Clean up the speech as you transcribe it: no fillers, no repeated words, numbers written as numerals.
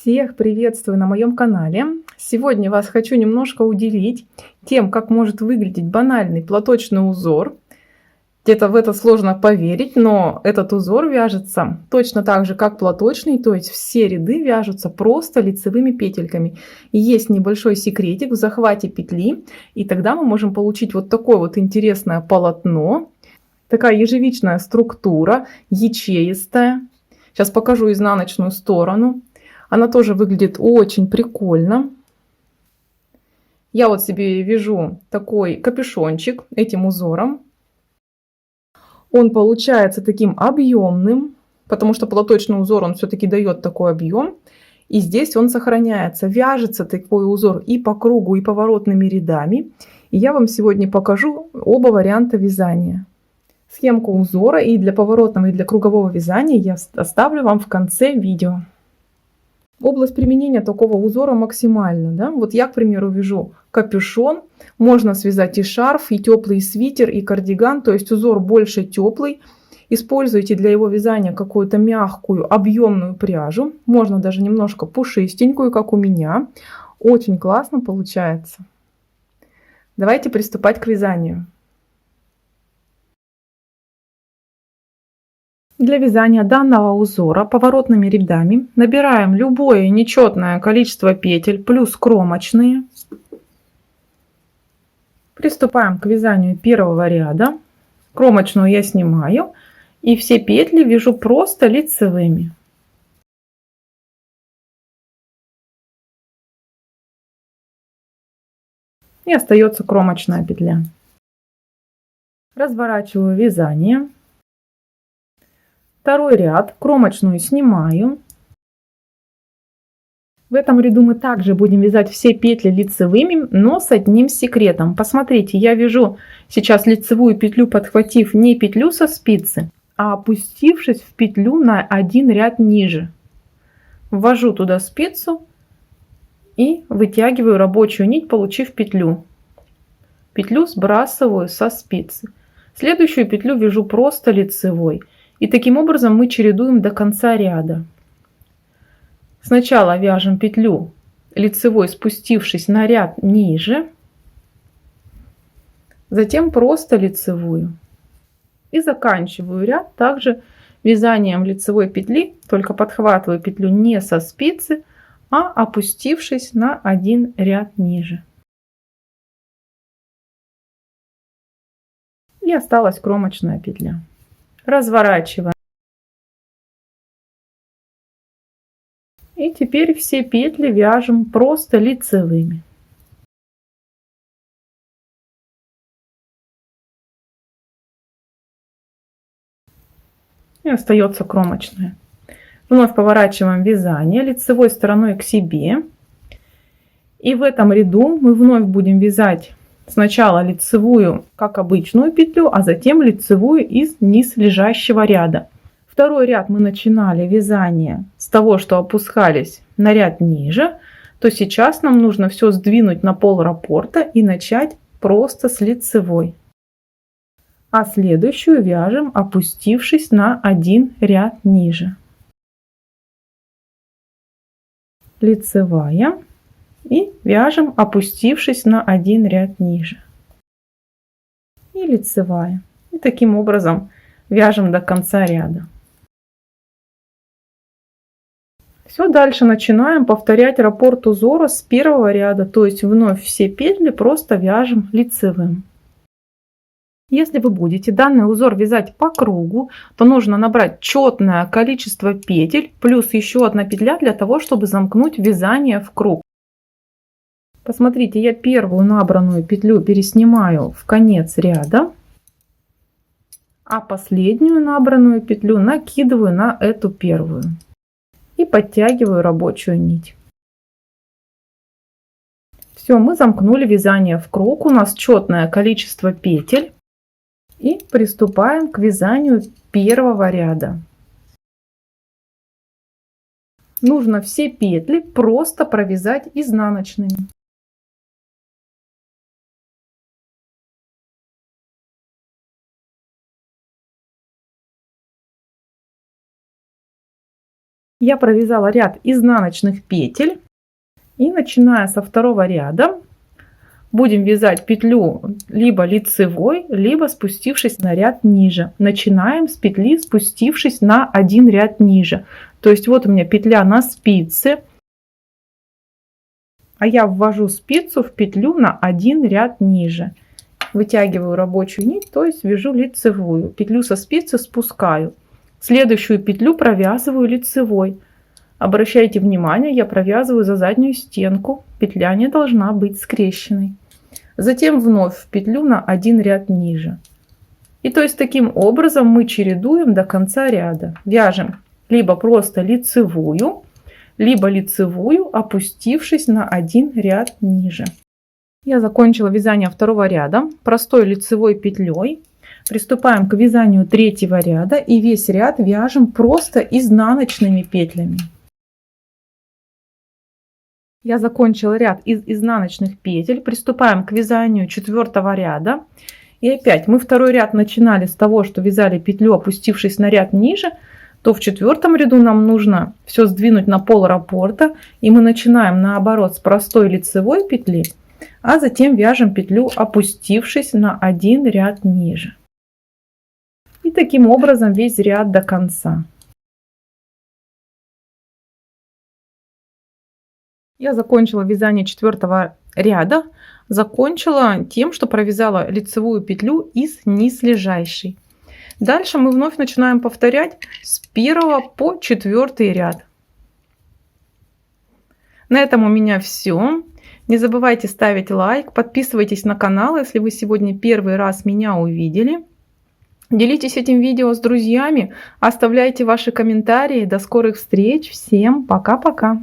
Всех приветствую на моем канале. Сегодня вас хочу немножко уделить тем, как может выглядеть банальный платочный узор. Где-то в это сложно поверить, но этот узор вяжется точно так же, как платочный, то есть все ряды вяжутся просто лицевыми петельками. И есть небольшой секретик в захвате петли, и тогда мы можем получить вот такое вот интересное полотно. Такая ежевичная структура, ячеистая. Сейчас покажу изнаночную сторону. Она тоже выглядит очень прикольно. Я вот себе вяжу такой капюшончик этим узором. Он получается таким объемным, потому что платочный узор, он все-таки дает такой объем. И здесь он сохраняется. Вяжется такой узор и по кругу, и поворотными рядами. И я вам сегодня покажу оба варианта вязания. Схемку узора и для поворотного, и для кругового вязания я оставлю вам в конце видео. Область применения такого узора максимальна. Да? Вот я, к примеру, вяжу капюшон. Можно связать и шарф, и теплый свитер, и кардиган. То есть узор больше теплый. Используйте для его вязания какую-то мягкую, объемную пряжу. Можно даже немножко пушистенькую, как у меня. Очень классно получается. Давайте приступать к вязанию. Для вязания данного узора поворотными рядами набираем любое нечетное количество петель плюс кромочные. Приступаем к вязанию первого ряда. Кромочную я снимаю и все петли вяжу просто лицевыми. И остается кромочная петля. Разворачиваю вязание. Второй ряд, кромочную снимаю. В этом ряду мы также будем вязать все петли лицевыми, но с одним секретом. Посмотрите, я вяжу сейчас лицевую петлю, подхватив не петлю со спицы, а опустившись в петлю на один ряд ниже. Ввожу туда спицу и вытягиваю рабочую нить, получив петлю. Петлю сбрасываю со спицы. Следующую петлю вяжу просто лицевой. И таким образом мы чередуем до конца ряда. Сначала вяжем петлю лицевой, спустившись на ряд ниже. Затем просто лицевую. И заканчиваю ряд также вязанием лицевой петли, только подхватываю петлю не со спицы, а опустившись на один ряд ниже. И осталась кромочная петля. Разворачиваем. И теперь все петли вяжем просто лицевыми. И остается кромочная. Вновь поворачиваем вязание лицевой стороной к себе. И в этом ряду мы вновь будем вязать сначала лицевую, как обычную петлю, а затем лицевую из низ лежащего ряда. Второй ряд мы начинали вязание с того, что опускались на ряд ниже, то сейчас нам нужно все сдвинуть на пол раппорта и начать просто с лицевой. А следующую вяжем, опустившись на один ряд ниже. Лицевая и вяжем, опустившись на один ряд ниже. И лицевая. И таким образом вяжем до конца ряда. Все, дальше начинаем повторять раппорт узора с первого ряда, то есть вновь все петли просто вяжем лицевым. Если вы будете данный узор вязать по кругу, то нужно набрать четное количество петель плюс еще одна петля для того, чтобы замкнуть вязание в круг. Посмотрите, я первую набранную петлю переснимаю в конец ряда, а последнюю набранную петлю накидываю на эту первую. И подтягиваю рабочую нить. Все, мы замкнули вязание в круг, у нас четное количество петель. И приступаем к вязанию первого ряда. Нужно все петли просто провязать изнаночными. Я провязала ряд изнаночных петель. И начиная со второго ряда будем вязать петлю либо лицевой, либо спустившись на ряд ниже. Начинаем с петли, спустившись на один ряд ниже. То есть вот у меня петля на спице, а я ввожу спицу в петлю на один ряд ниже. Вытягиваю рабочую нить, то есть вяжу лицевую. Петлю со спицы спускаю. Следующую петлю провязываю лицевой. Обращайте внимание, я провязываю за заднюю стенку. Петля не должна быть скрещенной. Затем вновь в петлю на один ряд ниже. И то есть таким образом мы чередуем до конца ряда. Вяжем либо просто лицевую, либо лицевую, опустившись на один ряд ниже. Я закончила вязание второго ряда простой лицевой петлей. Приступаем к вязанию третьего ряда и весь ряд вяжем просто изнаночными петлями. Я закончила ряд из изнаночных петель. Приступаем к вязанию четвертого ряда. И опять мы второй ряд начинали с того, что вязали петлю, опустившись на ряд ниже, то в четвертом ряду нам нужно все сдвинуть на пол раппорта. И мы начинаем наоборот с простой лицевой петли, а затем вяжем петлю, опустившись на один ряд ниже. И таким образом весь ряд до конца. Я закончила вязание четвертого ряда. Закончила тем, что провязала лицевую петлю из низлежащей. Дальше мы вновь начинаем повторять с 1 по 4 ряд. На этом у меня все. Не забывайте ставить лайк, подписывайтесь на канал, если вы сегодня первый раз меня увидели. Делитесь этим видео с друзьями, оставляйте ваши комментарии. До скорых встреч. Всем пока-пока.